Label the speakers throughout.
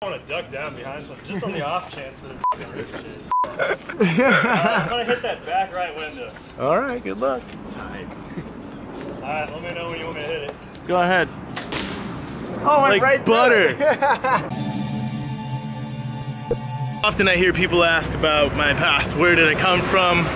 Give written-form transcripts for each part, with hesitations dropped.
Speaker 1: I want to duck down behind something just on the off chance that it fucking risks it. I'm gonna hit that back right window.
Speaker 2: All right, good luck.
Speaker 1: Tight. All right, let me know when you want me to hit it.
Speaker 2: Go ahead.
Speaker 3: Oh,
Speaker 2: like
Speaker 3: right
Speaker 2: butter. Often I hear people ask about my past. Where did I come from?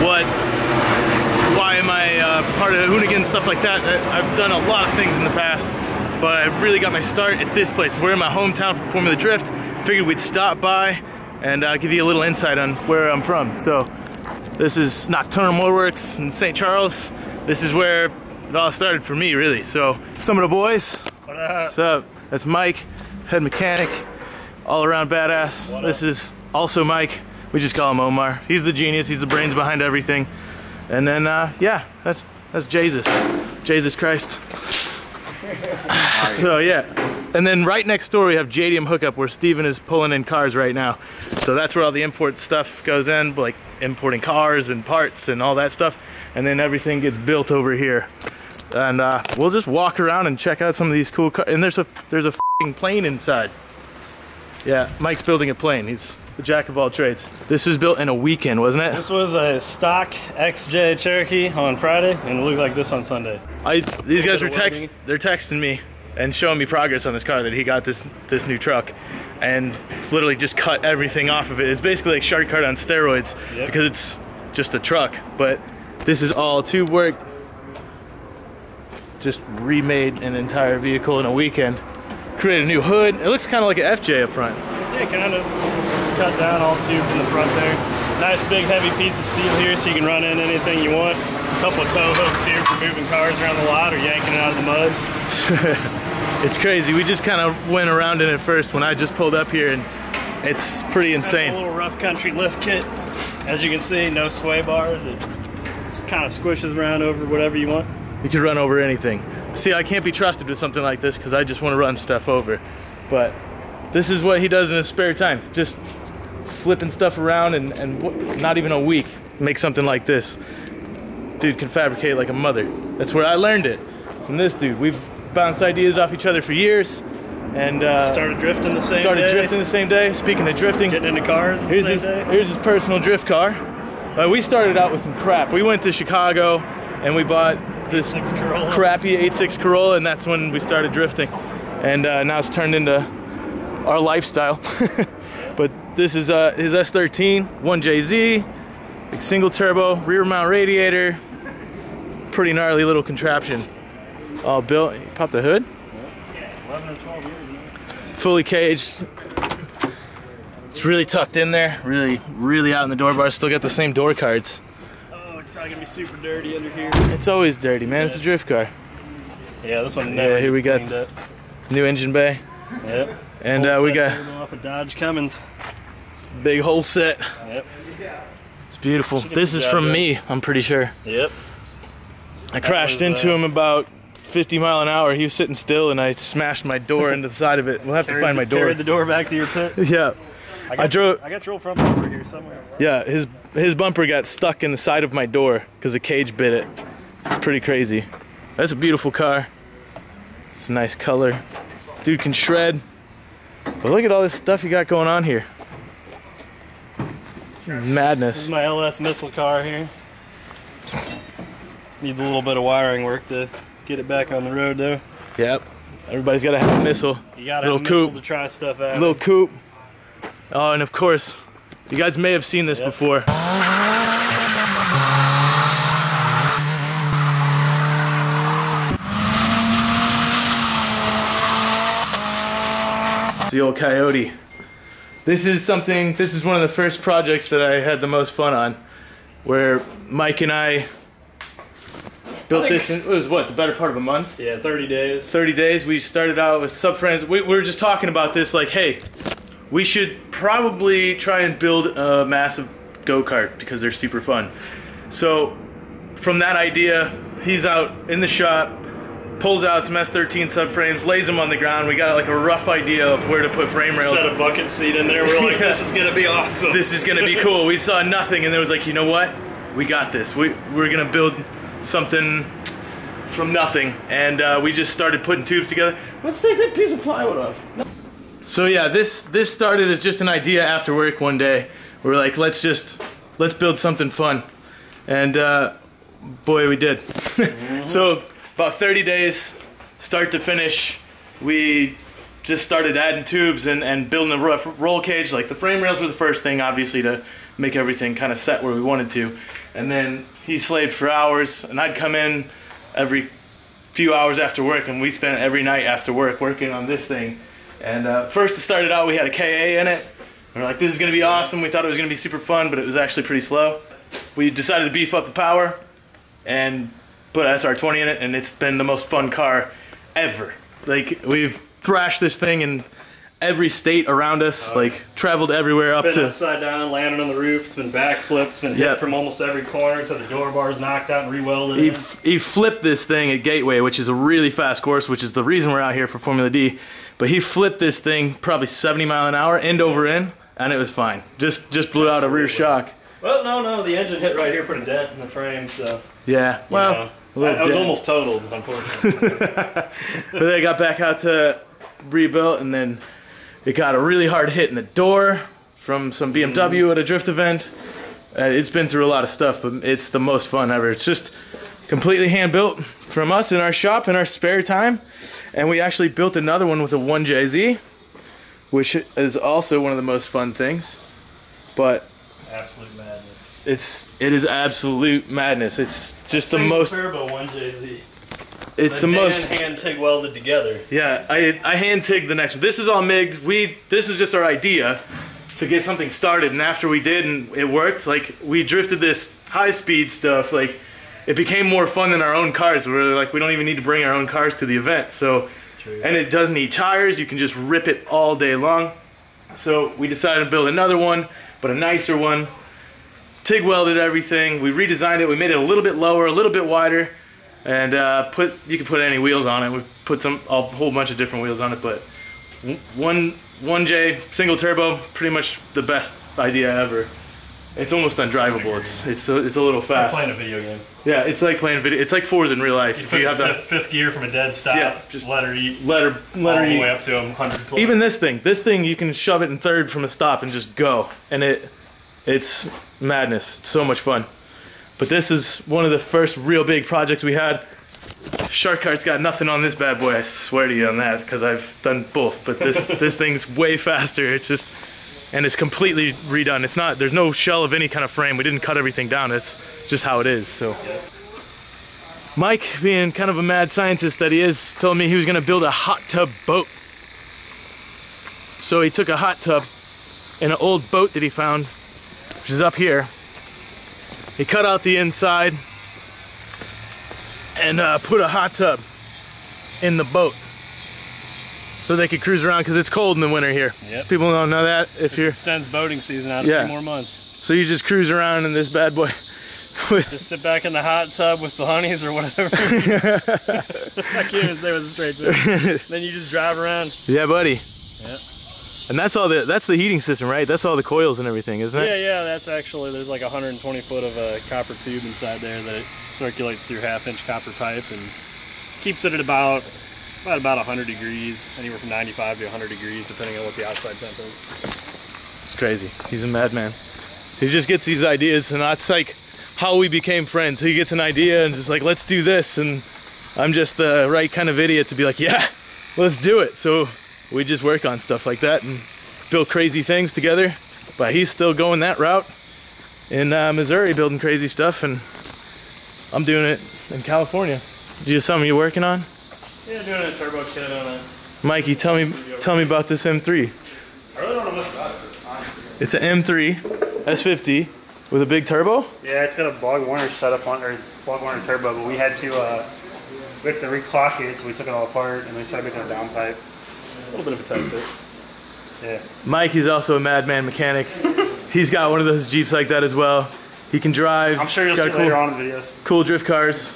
Speaker 2: Why am I part of Hoonigan, stuff like that. I've done a lot of things in the past, but I really got my start at this place. We're in my hometown for Formula Drift. Figured we'd stop by and give you a little insight on where I'm from. So this is Nocturnal Motorworks in St. Charles. This is where it all started for me, really. So some of the boys.
Speaker 1: What up?
Speaker 2: What's up? That's Mike, head mechanic, all around badass. This is also Mike. We just call him Omar. He's the genius. He's the brains behind everything. And then yeah, that's Jesus. Jesus Christ. So yeah. And then right next door we have Jdm Hookup, where Steven is pulling in cars right now. So that's where all the import stuff goes in, like importing cars and parts and all that stuff. And then everything gets built over here. And we'll just walk around and check out some of these cool cars. And there's a f***ing plane inside. Yeah, Mike's building a plane. He's the jack of all trades. This was built in a weekend, wasn't it?
Speaker 1: This was a stock XJ Cherokee on Friday, and it looked like this on Sunday.
Speaker 2: These guys were texting me and showing me progress on this car, that he got this new truck, and literally just cut everything off of it. It's basically like Shark Card on steroids, because it's just a truck. But this is all tube work. Just remade an entire vehicle in a weekend. Created a new hood. It looks kind of like an FJ up front.
Speaker 1: Yeah, kind of. Cut down, all tubed in the front there. Nice big heavy piece of steel here so you can run in anything you want. A couple of tow hooks here for moving cars around the lot or yanking it out of the mud.
Speaker 2: It's crazy. We just kind of went around in it first when I just pulled up here, and it's pretty insane.
Speaker 1: A little rough country lift kit. As you can see, no sway bars. It kind of squishes around over whatever you want.
Speaker 2: You can run over anything. See, I can't be trusted with something like this because I just want to run stuff over. But this is what he does in his spare time. Just flipping stuff around, and not even a week make something like this. Dude can fabricate like a mother. That's where I learned it, from this dude. We've bounced ideas off each other for years, and
Speaker 1: started drifting the same day.
Speaker 2: Speaking of drifting,
Speaker 1: getting into cars
Speaker 2: here's his personal drift car. We started out with some crap. We went to Chicago and we bought this crappy 8.6 Corolla, and that's when we started drifting. And now it's turned into our lifestyle. But this is his S13 1JZ, like single turbo, rear mount radiator, pretty gnarly little contraption. All built. You pop the hood.
Speaker 1: Yeah, 11 or 12 years ago.
Speaker 2: Fully caged. It's really tucked in there. Really out in the door bars. Still got the same door cards.
Speaker 1: Oh, it's probably gonna be super dirty under here.
Speaker 2: It's always dirty, man. It's a drift car.
Speaker 1: Yeah, this one never.
Speaker 2: Yeah, here we got new engine bay.
Speaker 1: Yep.
Speaker 2: And we got
Speaker 1: off of Dodge Cummins.
Speaker 2: Big whole set.
Speaker 1: Yep.
Speaker 2: It's beautiful. This is from me, I'm pretty sure.
Speaker 1: Yep.
Speaker 2: I crashed into him about 50 miles an hour. He was sitting still, and I smashed my door into the side of it. We'll have to find my door.
Speaker 1: Carried the door back to your pit.
Speaker 2: Yeah. I
Speaker 1: got your old front bumper here somewhere.
Speaker 2: Yeah, his bumper got stuck in the side of my door because the cage bit it. It's pretty crazy. That's a beautiful car. It's a nice color. Dude can shred. But look at all this stuff you got going on here. Madness.
Speaker 1: This is my LS missile car here. Needs a little bit of wiring work to get it back on the road though.
Speaker 2: Yep. Everybody's got to have a missile.
Speaker 1: You got to have a missile to try stuff out.
Speaker 2: Little coupe. Oh, and of course, you guys may have seen this before. The Old Coyote. This is one of the first projects that I had the most fun on, where Mike and I built this in, it was what, the better part of a month?
Speaker 1: Yeah, 30 days.
Speaker 2: 30 days. We started out with subframes. We were just talking about this, like, hey, we should probably try and build a massive go-kart because they're super fun. So from that idea, he's out in the shop, pulls out some S13 subframes, lays them on the ground. We got like a rough idea of where to put frame rails.
Speaker 1: Set a bucket seat in there. We're like, this is gonna be awesome.
Speaker 2: This is gonna be cool. We saw nothing, and there was like, you know what? We got this. We're gonna build something from nothing, and we just started putting tubes together. Let's take that piece of plywood off. So yeah, this started as just an idea after work one day. We were like, let's build something fun, and boy, we did. So about 30 days, start to finish, we just started adding tubes and building a roll cage. Like the frame rails were the first thing, obviously, to make everything kind of set where we wanted to. And then he slaved for hours, and I'd come in every few hours after work, and we spent every night after work working on this thing. And first it started out, we had a KA in it. We were like, this is gonna be awesome. We thought it was gonna be super fun, but it was actually pretty slow. We decided to beef up the power and put SR20 in it, and it's been the most fun car ever. Like, we've thrashed this thing in every state around us, like traveled everywhere up to
Speaker 1: upside down, landing on the roof. It's been backflipped. It's been hit from almost every corner. It's had the door bars knocked out and re-welded.
Speaker 2: He flipped this thing at Gateway, which is a really fast course, which is the reason we're out here for Formula D. But he flipped this thing probably 70 mile an hour, end over end, and it was fine. Just blew out a rear shock.
Speaker 1: Well, no, the engine hit right here, put a dent in the frame, so.
Speaker 2: Yeah, well,
Speaker 1: I was almost totaled, unfortunately.
Speaker 2: But then I got back out to rebuilt, and then it got a really hard hit in the door from some BMW at a drift event. It's been through a lot of stuff, but it's the most fun ever. It's just completely hand built from us in our shop in our spare time. And we actually built another one with a 1JZ, which is also one of the most fun things. But
Speaker 1: absolute madness.
Speaker 2: It is absolute madness. It's just the most
Speaker 1: turbo 1JZ.
Speaker 2: It's the most
Speaker 1: hand TIG welded together.
Speaker 2: Yeah, I hand TIGged the next one. This is all MIGged. This was just our idea to get something started, and after we did and it worked, like we drifted this high speed stuff, like it became more fun than our own cars. We're like, we don't even need to bring our own cars to the event. So, and it doesn't need tires. You can just rip it all day long. So we decided to build another one, but a nicer one. TIG welded everything. We redesigned it. We made it a little bit lower, a little bit wider. And you can put any wheels on it. We put a whole bunch of different wheels on it, but 1J single turbo, pretty much the best idea ever. It's almost undrivable. It's a little fast.
Speaker 1: Like playing a video game.
Speaker 2: Yeah, it's like playing video. It's like Forza in real life.
Speaker 1: You have the fifth gear from a dead stop.
Speaker 2: Yeah, just
Speaker 1: let her eat.
Speaker 2: Let her
Speaker 1: all the way up to 100 plus.
Speaker 2: Even this thing, you can shove it in third from a stop and just go, and it's madness. It's so much fun. But this is one of the first real big projects we had. Shark Cart's got nothing on this bad boy, I swear to you on that, because I've done both. But this thing's way faster. It's just, and it's completely redone. It's not, there's no shell of any kind of frame. We didn't cut everything down. It's just how it is. So, Mike, being kind of a mad scientist that he is, told me he was gonna build a hot tub boat. So he took a hot tub in an old boat that he found, which is up here. He cut out the inside and put a hot tub in the boat so they could cruise around, because it's cold in the winter here.
Speaker 1: Yep.
Speaker 2: People don't know that. If you're
Speaker 1: extends boating season out a few more months.
Speaker 2: So you just cruise around in this bad boy.
Speaker 1: Just sit back in the hot tub with the honeys or whatever. I can't even say with a straight face. Then you just drive around.
Speaker 2: Yeah, buddy.
Speaker 1: Yep.
Speaker 2: And that's the heating system, right? That's all the coils and everything, isn't it?
Speaker 1: Yeah, that's actually, there's like 120 foot of a copper tube inside there that circulates through 1/2-inch copper pipe and keeps it at about 100 degrees, anywhere from 95 to 100 degrees, depending on what the outside temp is.
Speaker 2: It's crazy. He's a madman. He just gets these ideas, and that's like how we became friends. He gets an idea and just like, let's do this, and I'm just the right kind of idiot to be like, yeah, let's do it. So we just work on stuff like that and build crazy things together. But he's still going that route in Missouri, building crazy stuff, and I'm doing it in California. Is this something you're working on?
Speaker 1: Yeah, doing a turbo kit on it.
Speaker 2: Mikey, tell me about this M3.
Speaker 1: I really don't know much about it, honestly.
Speaker 2: It's an M3 S50 with a big turbo?
Speaker 1: Yeah, it's got a Bog Warner setup on, or Bog Warner turbo, but we had to reclock it, so we took it all apart and we started making a downpipe. A little bit of a test fit. Yeah.
Speaker 2: Mike is also a madman mechanic. He's got one of those Jeeps like that as well. He can drive.
Speaker 1: I'm sure you'll see later on in the videos. Cool
Speaker 2: drift cars.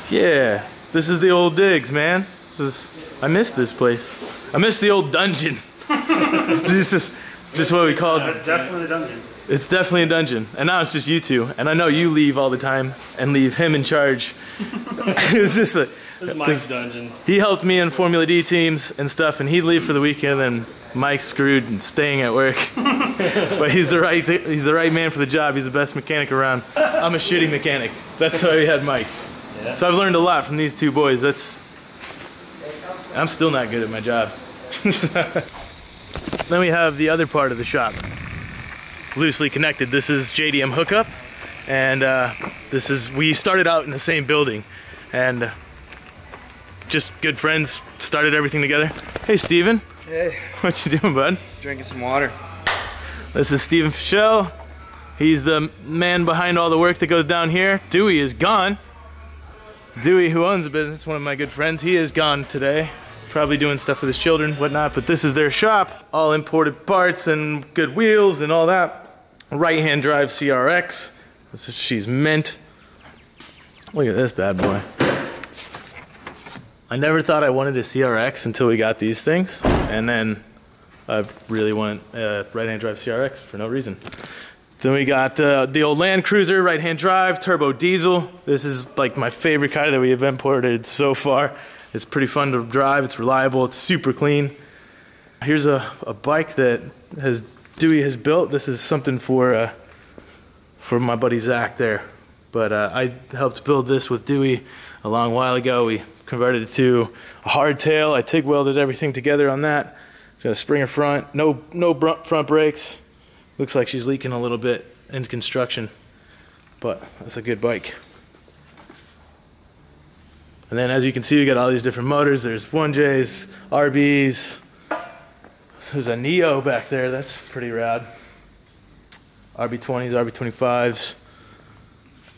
Speaker 2: Yeah, this is the old digs, man. I miss this place. I miss the old dungeon. It's just what we called it.
Speaker 1: It's definitely a dungeon.
Speaker 2: It's definitely a dungeon. And now it's just you two. And I know you leave all the time and leave him in charge. It's just a
Speaker 1: This is Mike's dungeon.
Speaker 2: He helped me in Formula D teams and stuff, and he'd leave for the weekend, and Mike's screwed and staying at work. But he's the right man for the job. He's the best mechanic around. I'm a shitty mechanic. That's why we had Mike. Yeah. So I've learned a lot from these two boys. I'm still not good at my job. Then we have the other part of the shop, loosely connected. This is Jdm Hookup, and we started out in the same building, and just good friends, started everything together. Hey Steven.
Speaker 3: Hey.
Speaker 2: What you doing, bud?
Speaker 3: Drinking some water.
Speaker 2: This is Steven Fischel. He's the man behind all the work that goes down here. Dewey is gone. Dewey, who owns the business, one of my good friends, he is gone today. Probably doing stuff with his children, whatnot, but this is their shop. All imported parts and good wheels and all that. Right-hand drive CRX. She's mint. Look at this bad boy. I never thought I wanted a CRX until we got these things, and then I really want a right-hand drive CRX for no reason. Then we got the old Land Cruiser, right-hand drive, turbo diesel. This is like my favorite car that we have imported so far. It's pretty fun to drive, it's reliable, it's super clean. Here's a bike that Dewey has built. This is something for my buddy Zach there. But I helped build this with Dewey a long while ago. We converted it to a hardtail. I TIG welded everything together on that. It's got a Springer front, no front brakes. Looks like she's leaking a little bit in construction, but that's a good bike. And then as you can see, we got all these different motors. There's 1Js, RBs. There's a Neo back there, that's pretty rad. RB20s, RB25s.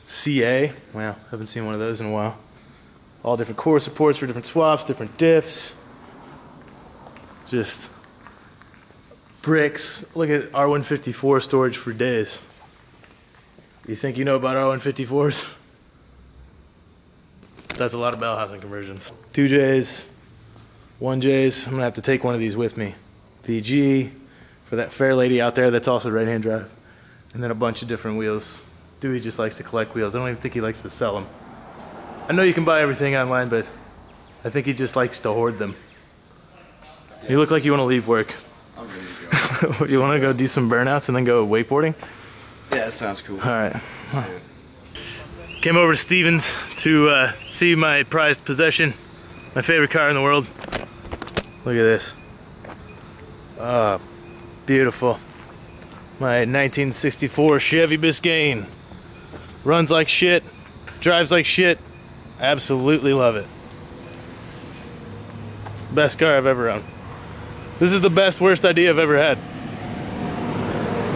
Speaker 2: CA, wow, haven't seen one of those in a while. All different core supports for different swaps, different diffs. Just bricks. Look at R154 storage for days. You think you know about R154s? That's a lot of bell housing conversions. 2Js, 1Js. I'm gonna have to take one of these with me. VG for that fair lady out there that's also right-hand drive. And then a bunch of different wheels. Dewey just likes to collect wheels. I don't even think he likes to sell them. I know you can buy everything online, but I think he just likes to hoard them. Yes. You look like you want to leave work.
Speaker 3: I'm ready to go.
Speaker 2: You want to go do some burnouts and then go wakeboarding?
Speaker 3: Yeah, that sounds cool.
Speaker 2: All right. Came over to Stevens to see my prized possession, my favorite car in the world. Look at this. Beautiful. My 1964 Chevy Biscayne. Runs like shit, drives like shit. Absolutely love it. Best car I've ever owned. This is the best, worst idea I've ever had.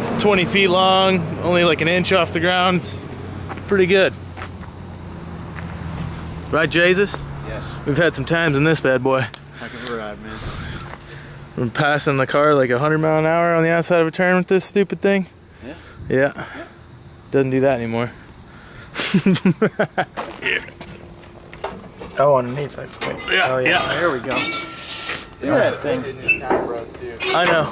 Speaker 2: It's 20 feet long, only like an inch off the ground. Pretty good. Right, Jesus?
Speaker 3: Yes.
Speaker 2: We've had some times in this bad boy.
Speaker 3: Heck of a ride, man.
Speaker 2: We're passing the car like 100 miles an hour on the outside of a turn with this stupid thing.
Speaker 3: Yeah.
Speaker 2: Yeah. Doesn't do that anymore.
Speaker 1: Yeah.
Speaker 3: Oh, underneath, I think.
Speaker 1: Yeah,
Speaker 3: oh, yeah.
Speaker 1: yeah.
Speaker 3: There we go. Look at that thing.
Speaker 2: I know.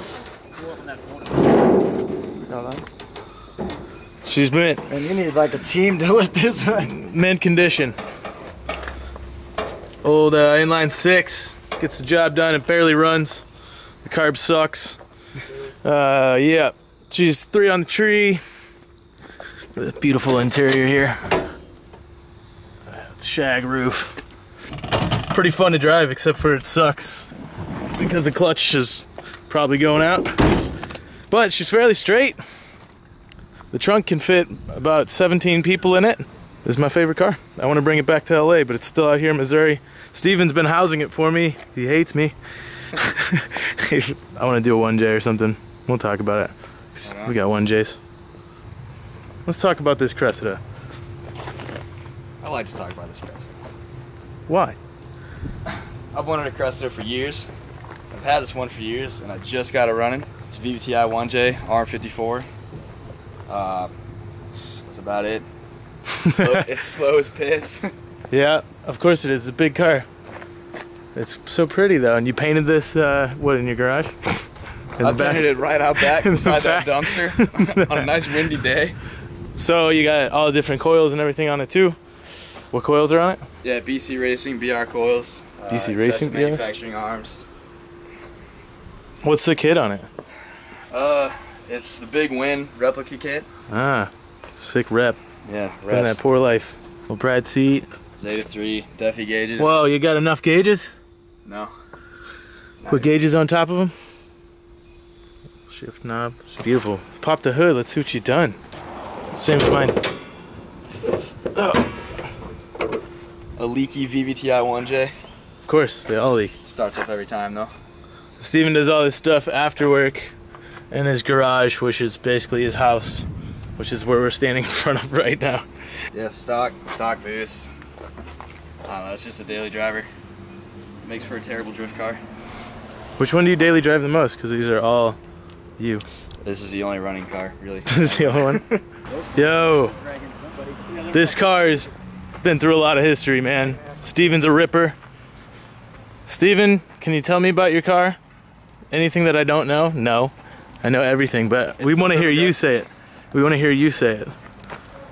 Speaker 2: She's mint.
Speaker 3: And you need like a team to lift this up.
Speaker 2: Mint condition. Old inline 6 gets the job done. It barely runs. The carb sucks. Yeah, she's 3 on the tree. With a beautiful interior here. Shag roof. Pretty fun to drive, except for it sucks because the clutch is probably going out. But she's fairly straight. The trunk can fit about 17 people in it. This is my favorite car. I want to bring it back to LA, but it's still out here in Missouri. Steven's been housing it for me. He hates me. I want to do a 1J or something. We'll talk about it. We got 1Js. Let's talk about this Cressida.
Speaker 3: I like to talk about this Cressida.
Speaker 2: Why?
Speaker 3: I've wanted a Cressida for years. I've had this one for years, and I just got it running. It's a VVTi 1J, R54. That's about it. It's slow as piss.
Speaker 2: Yeah, of course it is. It's a big car. It's so pretty though, and you painted this, what, in your garage?
Speaker 3: I painted it right out back beside that dumpster on a nice windy day.
Speaker 2: So you got all the different coils and everything on it too. What coils are on it?
Speaker 3: Yeah, BC Racing, BR coils.
Speaker 2: BC Racing, BR?
Speaker 3: Manufacturing arms.
Speaker 2: What's the kit on it?
Speaker 3: It's the Big Win replica kit.
Speaker 2: Ah, sick rep.
Speaker 3: Yeah,
Speaker 2: Living that poor life. Well, Brad seat.
Speaker 3: Zeta 3, Duffy gauges.
Speaker 2: Whoa, you got enough gauges?
Speaker 3: No.
Speaker 2: Put gauges on top of them? Shift knob. It's beautiful. Pop the hood. Let's see what you've done. Same as mine. Oh.
Speaker 3: A leaky VVTi 1J.
Speaker 2: Of course, they all leak.
Speaker 3: Starts up every time though.
Speaker 2: Steven does all this stuff after work in his garage, which is basically his house, which is where we're standing in front of right now.
Speaker 3: Yeah, stock boost. I don't know, it's just a daily driver. Makes for a terrible drift car.
Speaker 2: Which one do you daily drive the most? Because these are all you.
Speaker 3: This is the only running car, really.
Speaker 2: This is the only one? Yo, this car has been through a lot of history, man. Steven's a ripper. Steven, can you tell me about your car? Anything that I don't know? No. I know everything, but we want to hear you say it. We want to hear you say it.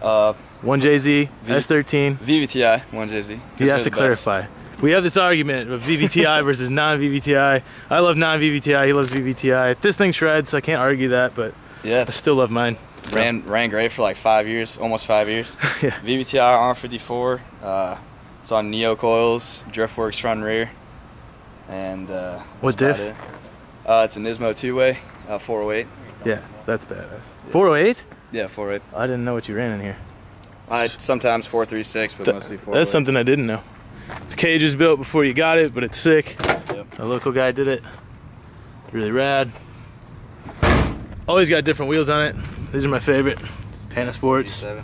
Speaker 2: 1JZ, S13.
Speaker 3: VVTi, 1JZ.
Speaker 2: You have to clarify. We have this argument of VVTi versus non-VVTi. I love non-VVTi, he loves VVTi. This thing shreds, so I can't argue that, but
Speaker 3: yeah,
Speaker 2: I still love mine.
Speaker 3: Ran great for like 5 years, almost 5 years.
Speaker 2: Yeah.
Speaker 3: VVTi R54. It's on Neo coils, DriftWorks front and rear. And
Speaker 2: what diff?
Speaker 3: It's a Nismo 2-way, 408.
Speaker 2: Yeah, that's badass. 408?
Speaker 3: Yeah, 408.
Speaker 2: I didn't know what you ran in here.
Speaker 3: Sometimes 436, but mostly 408.
Speaker 2: That's something I didn't know. The cage is built before you got it, but it's sick.
Speaker 3: Yep.
Speaker 2: A local guy did it. Really rad. Always got different wheels on it. These are my favorite. Panasports.
Speaker 3: G7.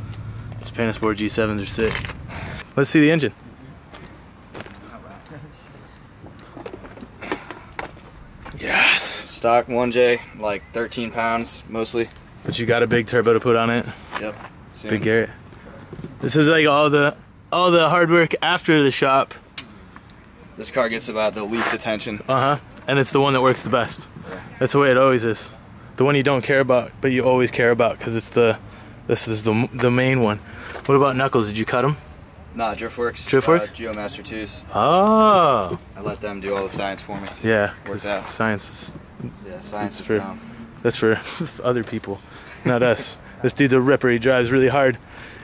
Speaker 2: These Panasport G7s are sick. Let's see the engine. Yes.
Speaker 3: Stock 1J, like 13 pounds mostly.
Speaker 2: But you got a big turbo to put on it.
Speaker 3: Yep. Soon.
Speaker 2: Big Garrett. This is like all the hard work after the shop.
Speaker 3: This car gets about the least attention.
Speaker 2: And it's the one that works the best.
Speaker 3: Yeah.
Speaker 2: That's the way it always is. The one you don't care about, but you always care about, because this is the main one. What about knuckles? Did you cut them?
Speaker 3: Nah, DriftWorks.
Speaker 2: DriftWorks?
Speaker 3: GeoMaster 2s.
Speaker 2: Oh.
Speaker 3: I let them do all the science for me.
Speaker 2: Yeah,
Speaker 3: Worked out.
Speaker 2: science is,
Speaker 3: Yeah, science is
Speaker 2: for,
Speaker 3: dumb.
Speaker 2: that's for other people, not us. This dude's a ripper. He drives really hard,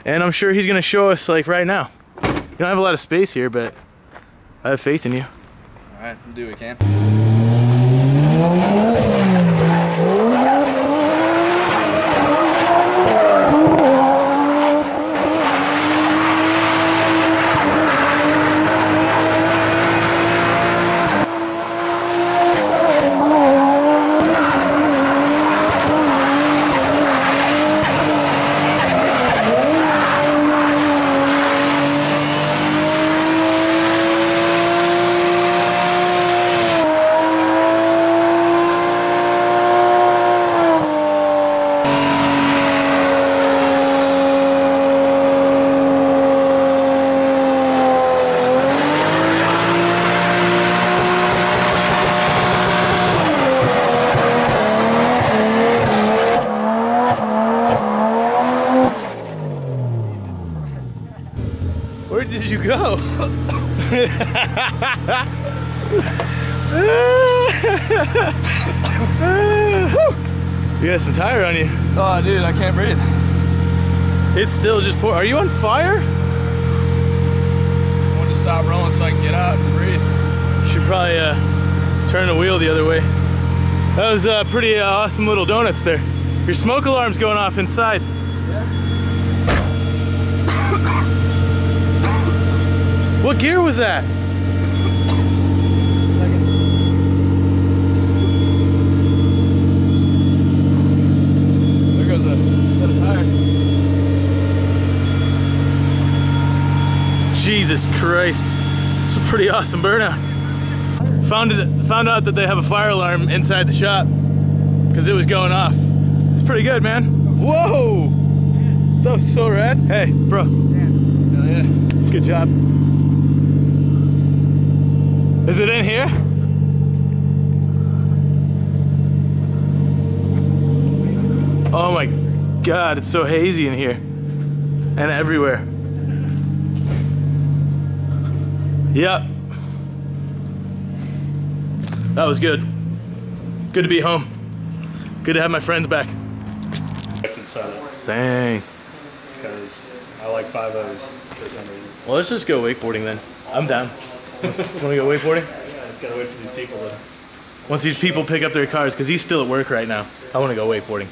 Speaker 2: and I'm sure he's gonna show us like right now. You don't have a lot of space here, but I have faith in you.
Speaker 3: All right, we'll do what we can.
Speaker 2: Where did you go? You got some tire on you.
Speaker 3: Oh, dude, I can't breathe.
Speaker 2: It's still just pour. Are you on fire?
Speaker 3: I wanted to stop rolling so I can get out and breathe.
Speaker 2: You should probably turn the wheel the other way. That was pretty awesome little donuts there. Your smoke alarm's going off inside. What gear was that?
Speaker 3: There goes a set of tires.
Speaker 2: Jesus Christ. It's a pretty awesome burnout. Found out that they have a fire alarm inside the shop because it was going off. It's pretty good, man. Whoa! That was so rad. Hey, bro.
Speaker 3: Hell yeah.
Speaker 2: Good job. Is it in here? Oh my God, it's so hazy in here and everywhere. Yep. That was good. Good to be home. Good to have my friends back. Dang.
Speaker 1: Because I like 5.0s for some reason.
Speaker 2: Well, let's just go wakeboarding then. I'm down. Want to go wakeboarding?
Speaker 1: Yeah, I just gotta wait for these people to...
Speaker 2: Once these people pick up their cars, because he's still at work right now, I want to go wakeboarding.